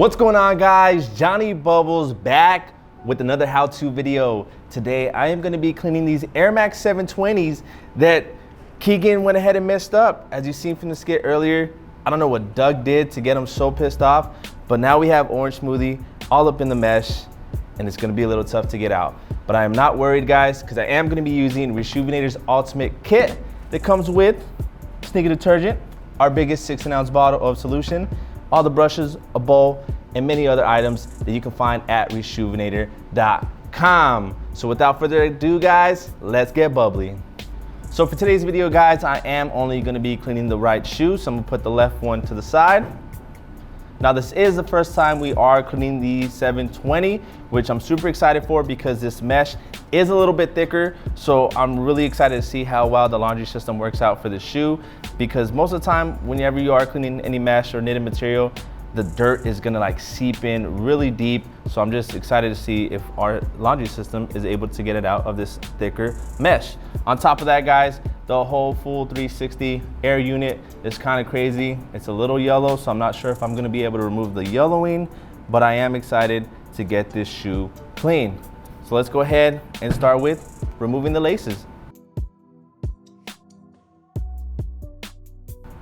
What's going on, guys? Jonny Bubbles back with another how-to video. Today I am going to be cleaning these Airmax 720s that Keegan went ahead and messed up. As you seen from the skit earlier, I don't know what Doug did to get him so pissed off, but now we have orange smoothie all up in the mesh and it's going to be a little tough to get out. But I am not worried, guys, because I am going to be using Reshoevn8r's ultimate kit that comes with Sneaker Detergent, our biggest 16-ounce bottle of solution, all the brushes, a bowl, and many other items that you can find at Reshoevn8r.com. So without further ado, guys, let's get bubbly. So for today's video, guys, I am only gonna be cleaning the right shoe, so I'm gonna put the left one to the side. Now this is the first time we are cleaning the 720, which I'm super excited for because this mesh is a little bit thicker. So I'm really excited to see how well the laundry system works out for the shoe, because most of the time, whenever you are cleaning any mesh or knitted material, the dirt is gonna like seep in really deep. So I'm just excited to see if our laundry system is able to get it out of this thicker mesh. On top of that, guys, the whole full 360 air unit is kind of crazy. It's a little yellow, so I'm not sure if I'm gonna be able to remove the yellowing, but I am excited to get this shoe clean. So let's go ahead and start with removing the laces.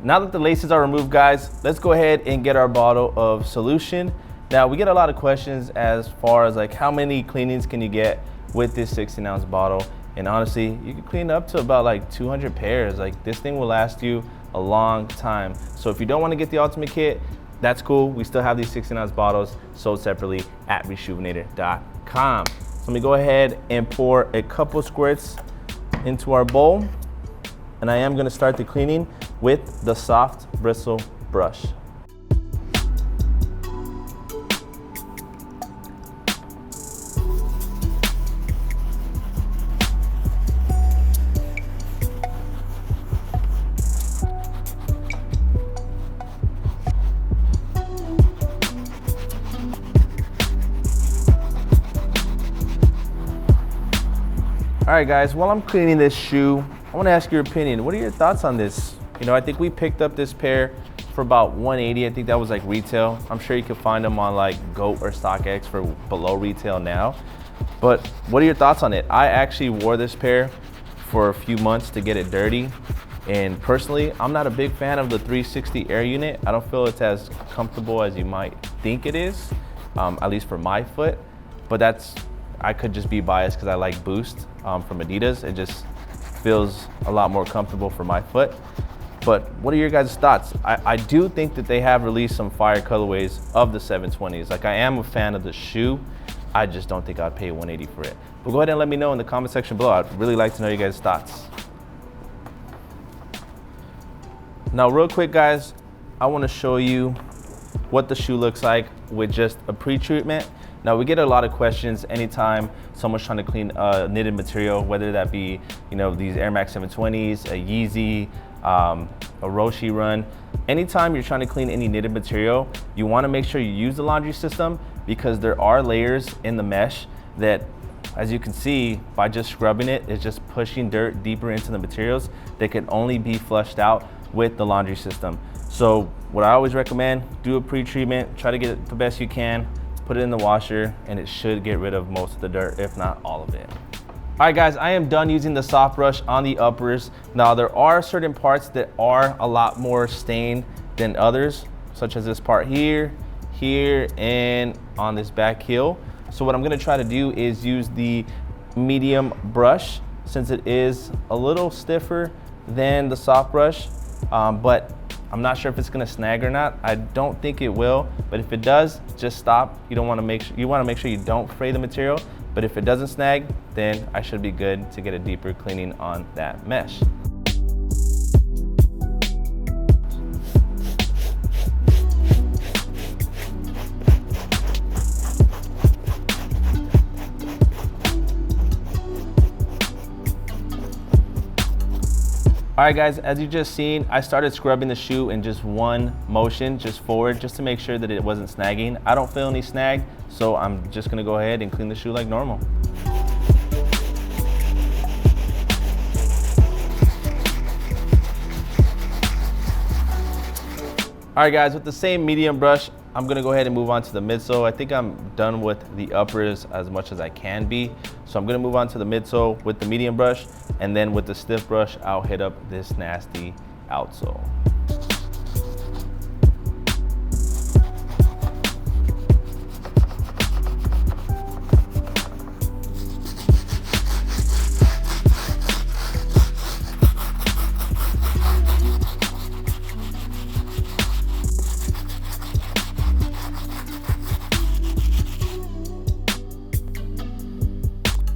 Now that the laces are removed, guys, let's go ahead and get our bottle of solution. Now we get a lot of questions as far as like how many cleanings can you get with this 16-ounce bottle, and honestly you can clean up to about like 200 pairs. Like, this thing will last you a long time. So if you don't want to get the ultimate kit, that's cool. We still have these 16-ounce bottles sold separately at Reshoevn8r.com. So let me go ahead and pour a couple squirts into our bowl, and I am going to start the cleaning with the soft bristle brush. All right, guys, while I'm cleaning this shoe, I want to ask your opinion. What are your thoughts on this? You know, I think we picked up this pair for about $180. I think that was like retail. I'm sure you can find them on like GOAT or StockX for below retail now. But what are your thoughts on it? I actually wore this pair for a few months to get it dirty. And personally, I'm not a big fan of the 360 air unit. I don't feel it's as comfortable as you might think it is, at least for my foot. But I could just be biased because I like Boost from Adidas. It just feels a lot more comfortable for my foot. But what are your guys' thoughts? I do think that they have released some fire colorways of the 720s. Like, I am a fan of the shoe. I just don't think I'd pay $180 for it. But go ahead and let me know in the comment section below. I'd really like to know your guys' thoughts. Now, real quick, guys, I want to show you what the shoe looks like with just a pre-treatment. Now, we get a lot of questions anytime someone's trying to clean knitted material, whether that be, you know, these Airmax 720s, a Yeezy, a Reshoevn8r run. Anytime you're trying to clean any knitted material, you want to make sure you use the laundry system, because there are layers in the mesh that, as you can see, by just scrubbing it, it's just pushing dirt deeper into the materials that can only be flushed out with the laundry system. So what I always recommend, do a pre-treatment, try to get it the best you can, put it in the washer, and it should get rid of most of the dirt, if not all of it. All right, guys, I am done using the soft brush on the uppers. Now, there are certain parts that are a lot more stained than others, such as this part here, and on this back heel. So what I'm gonna try to do is use the medium brush, since it is a little stiffer than the soft brush, but I'm not sure if it's gonna snag or not. I don't think it will, but if it does, just stop. You wanna make sure you don't fray the material. But if it doesn't snag, then I should be good to get a deeper cleaning on that mesh. All right, guys, as you just seen, I started scrubbing the shoe in just one motion, just forward, just to make sure that it wasn't snagging. I don't feel any snag, so I'm just gonna go ahead and clean the shoe like normal. All right, guys, with the same medium brush, I'm gonna go ahead and move on to the midsole. I think I'm done with the uppers as much as I can be. So I'm gonna move on to the midsole with the medium brush, and then with the stiff brush, I'll hit up this nasty outsole.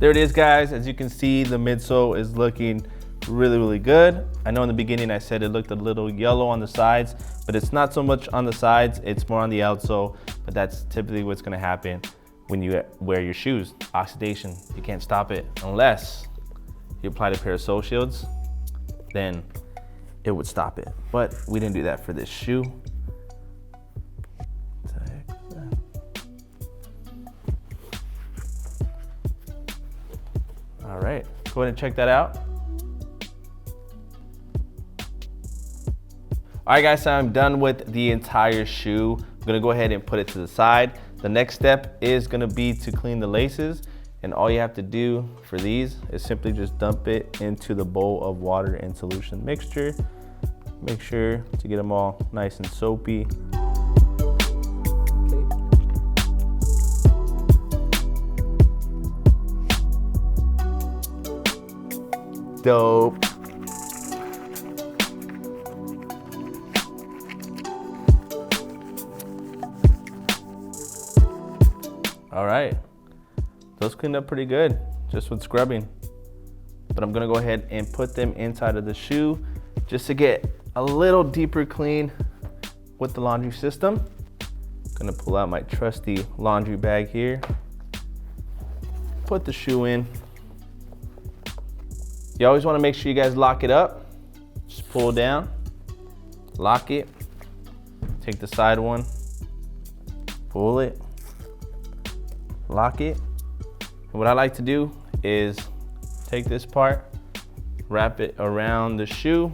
There it is, guys. As you can see, the midsole is looking really, really good. I know in the beginning I said it looked a little yellow on the sides, but it's not so much on the sides, it's more on the outsole, but that's typically what's gonna happen when you wear your shoes. Oxidation, you can't stop it unless you applied a pair of sole shields, then it would stop it. But we didn't do that for this shoe. All right, go ahead and check that out. All right, guys, so I'm done with the entire shoe. I'm gonna go ahead and put it to the side. The next step is gonna be to clean the laces. And all you have to do for these is simply just dump it into the bowl of water and solution mixture. Make sure to get them all nice and soapy. Dope. All right, those cleaned up pretty good, just with scrubbing. But I'm gonna go ahead and put them inside of the shoe just to get a little deeper clean with the laundry system. Gonna pull out my trusty laundry bag here. Put the shoe in. You always wanna make sure you guys lock it up. Just pull down, lock it, take the side one, pull it, lock it. And what I like to do is take this part, wrap it around the shoe,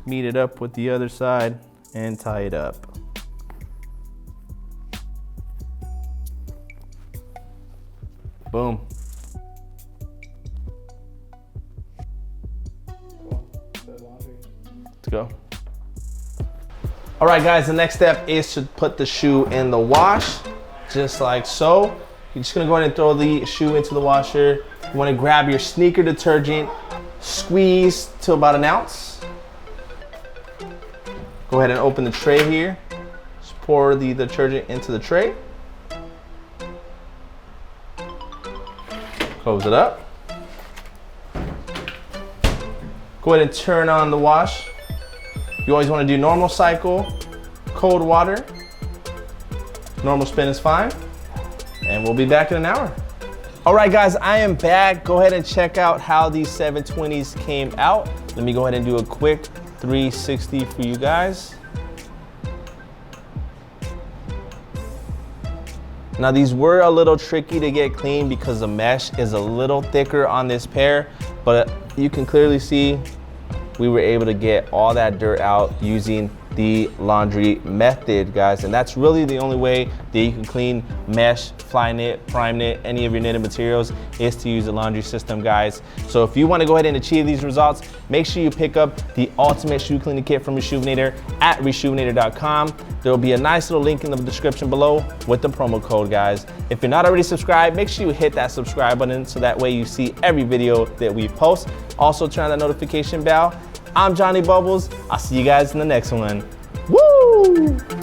meet it up with the other side, and tie it up. Boom. Let's go. All right, guys, the next step is to put the shoe in the wash, just like so. You're just gonna go ahead and throw the shoe into the washer. You wanna grab your sneaker detergent, squeeze to about an ounce. Go ahead and open the tray here. Just pour the detergent into the tray. Close it up. Go ahead and turn on the wash. You always wanna do normal cycle, cold water. Normal spin is fine. And we'll be back in an hour. All right, guys, I am back. Go ahead and check out how these 720s came out. Let me go ahead and do a quick 360 for you guys. Now, these were a little tricky to get clean because the mesh is a little thicker on this pair, but you can clearly see we were able to get all that dirt out using the laundry method, guys. And that's really the only way that you can clean mesh, fly knit, prime knit, any of your knitted materials is to use the laundry system, guys. So if you wanna go ahead and achieve these results, make sure you pick up the ultimate shoe cleaning kit from Reshoevn8r at rejuvenator.com. There will be a nice little link in the description below with the promo code, guys. If you're not already subscribed, make sure you hit that subscribe button so that way you see every video that we post. Also turn on that notification bell. I'm Jonny Bubbles. I'll see you guys in the next one. Woo!